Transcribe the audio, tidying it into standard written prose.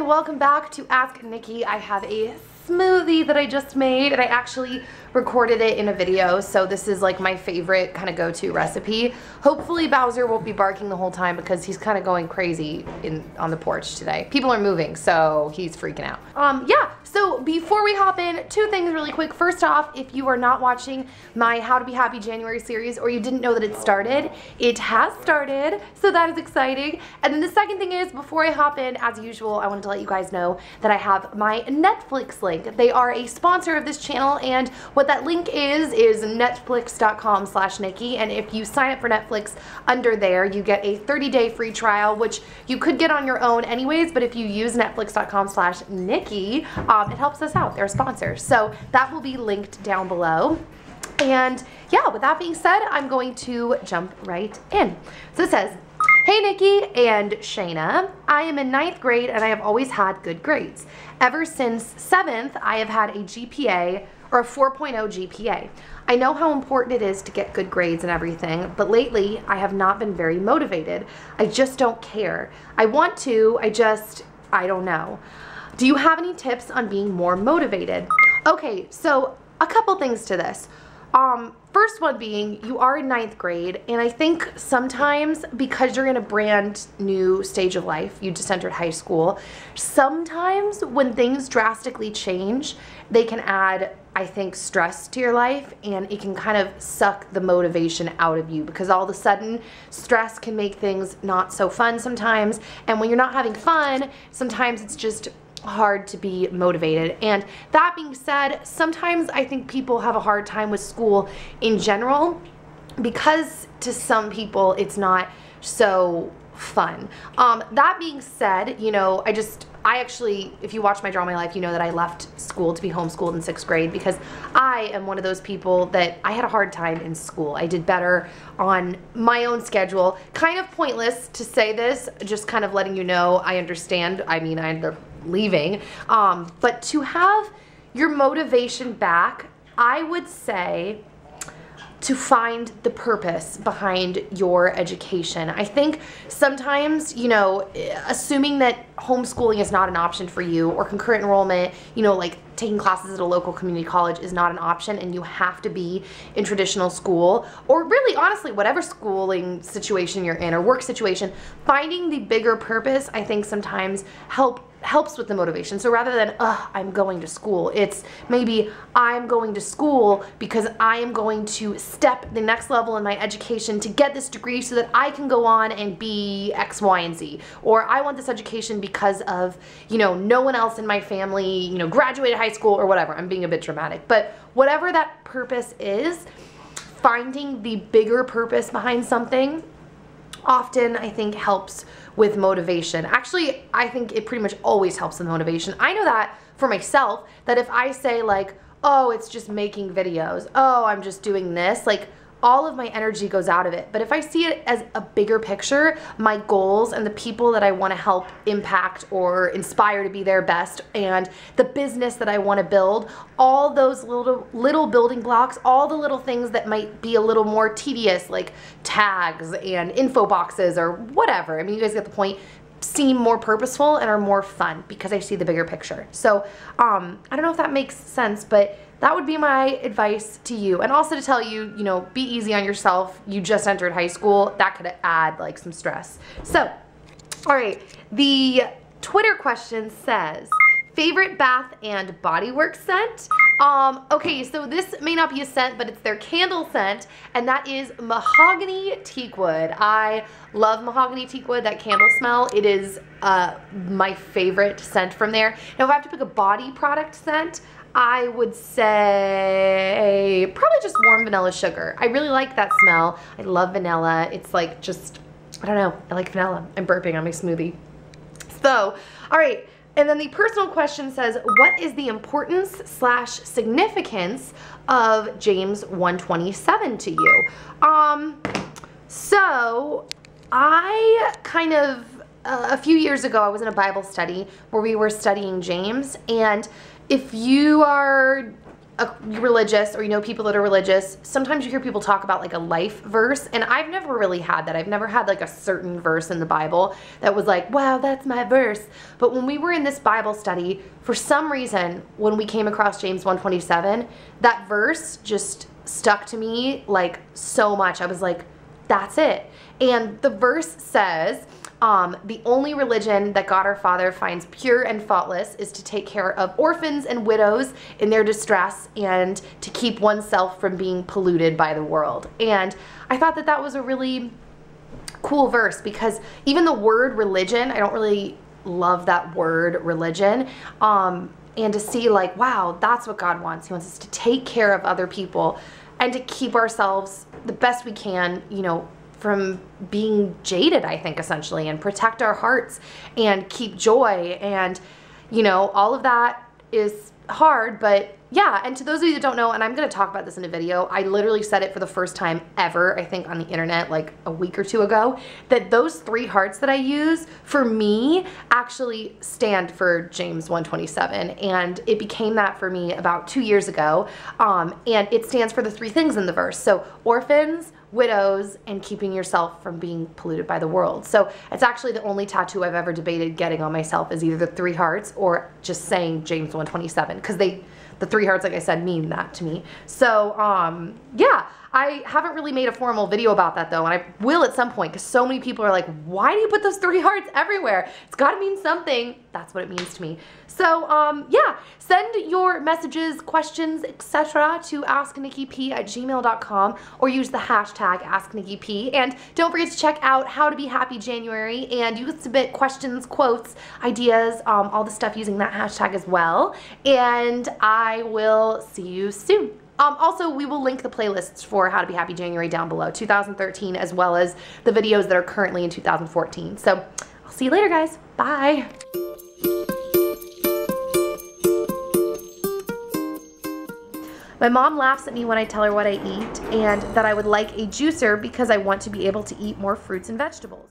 welcome back to Ask Nikki. I have a smoothie that I just made, and I actually recorded it in a video, so this is like my favorite kind of go-to recipe. Hopefully Bowser won't be barking the whole time because he's kind of going crazy on the porch today. People are moving, so he's freaking out. Yeah, so before we hop in, two things really quick. First off, if you are not watching my How to Be Happy January series, or you didn't know that it started, it has started, so that is exciting. And then the second thing is, before I hop in, as usual, I wanted to let you guys know that I have my Netflix link. They are a sponsor of this channel, and what that link is netflix.com/Nikki, and if you sign up for Netflix under there, you get a 30-day free trial, which you could get on your own anyways, but if you use netflix.com/Nikki, it helps us out. They're a sponsor. So that will be linked down below. And yeah, with that being said, I'm going to jump right in. So it says, "Hey Nikki and Shayna, I am in 9th grade and I have always had good grades. Ever since 7th, I have had a GPA or a 4.0 GPA. I know how important it is to get good grades and everything, but lately I have not been very motivated. I just don't care. I want to, I don't know. Do you have any tips on being more motivated?" Okay, so a couple things to this. First one being, you are in 9th grade, and I think sometimes because you're in a brand new stage of life, you just entered high school, sometimes when things drastically change, they can add, I think, stress to your life, and it can kind of suck the motivation out of you because all of a sudden stress can make things not so fun sometimes, and when you're not having fun, sometimes it's just hard to be motivated. And that being said, sometimes I think people have a hard time with school in general because to some people it's not so fun. That being said, you know, I actually, if you watch my Draw My Life, you know that I left school to be homeschooled in 6th grade because I am one of those people that I had a hard time in school. I did better on my own schedule. Kind of pointless to say this, just kind of letting you know I understand. I mean, I ended up leaving. But to have your motivation back, I would say to find the purpose behind your education. I think sometimes, you know, assuming that homeschooling is not an option for you, or concurrent enrollment, you know, like taking classes at a local community college is not an option and you have to be in traditional school, or really honestly whatever schooling situation you're in or work situation, finding the bigger purpose I think sometimes helps with the motivation. So rather than, I'm going to school, it's maybe I'm going to school because I am going to step the next level in my education to get this degree so that I can go on and be X, Y, and Z. Or I want this education because of, you know, no one else in my family, you know, graduated high school or whatever. I'm being a bit dramatic. But whatever that purpose is, finding the bigger purpose behind something often I think helps with motivation. Actually, I think it pretty much always helps with motivation. I know that for myself, that if I say like, oh, it's just making videos, oh, I'm just doing this, like all of my energy goes out of it. But if I see it as a bigger picture, my goals and the people that I want to help impact or inspire to be their best, and the business that I want to build, all those little building blocks, all the little things that might be a little more tedious, like tags and info boxes or whatever. I mean, you guys get the point. Seem more purposeful and are more fun because I see the bigger picture. So I don't know if that makes sense, but that would be my advice to you. And also to tell you, you know, be easy on yourself. You just entered high school. That could add like some stress. So, all right, the Twitter question says, favorite bath and body works scent? Okay, so this may not be a scent, but it's their candle scent, and that is Mahogany Teakwood. I love Mahogany Teakwood, that candle smell. It is my favorite scent from there. Now, if I have to pick a body product scent, I would say probably just warm vanilla sugar. I really like that smell. I love vanilla. It's like just, I don't know, I like vanilla. I'm burping on my smoothie. So, all right. And then the personal question says, what is the importance/significance of James 1:27 to you? So I kind of, a few years ago, I was in a Bible study where we were studying James, and if you are religious, or you know people that are religious, sometimes you hear people talk about like a life verse, and I've never really had that. I've never had like a certain verse in the Bible that was like, wow, that's my verse. But when we were in this Bible study, for some reason, when we came across James 1:27, that verse just stuck to me like so much. I was like, that's it. And the verse says, the only religion that God our Father finds pure and faultless is to take care of orphans and widows in their distress and to keep oneself from being polluted by the world. And I thought that that was a really cool verse, because even the word religion, I don't really love that word religion. And to see like, wow, that's what God wants. He wants us to take care of other people and to keep ourselves the best we can, you know, from being jaded, I think, essentially, and protect our hearts and keep joy. And, you know, all of that is hard, but yeah. And to those of you that don't know, and I'm going to talk about this in a video, I literally said it for the first time ever, I think, on the internet like a week or two ago, that those 3 hearts that I use for me actually stand for James 1:27. And it became that for me about 2 years ago. And it stands for the 3 things in the verse. So orphans, widows, and keeping yourself from being polluted by the world. So it's actually the only tattoo I've ever debated getting on myself, is either the 3 hearts or just saying James 1:27, because the 3 hearts, like I said, mean that to me. So yeah, I haven't really made a formal video about that though, and I will at some point, because so many people are like, why do you put those 3 hearts everywhere? It's gotta mean something. That's what it means to me. So yeah, send your messages, questions, etc. to asknickyp@gmail.com, or use the hashtag AskNikkiP. And don't forget to check out How to Be Happy January, and you can submit questions, quotes, ideas, all the stuff using that hashtag as well. And I will see you soon. Also, we will link the playlists for How to Be Happy January down below, 2013, as well as the videos that are currently in 2014. So I'll see you later, guys. Bye. My mom laughs at me when I tell her what I eat and that I would like a juicer because I want to be able to eat more fruits and vegetables.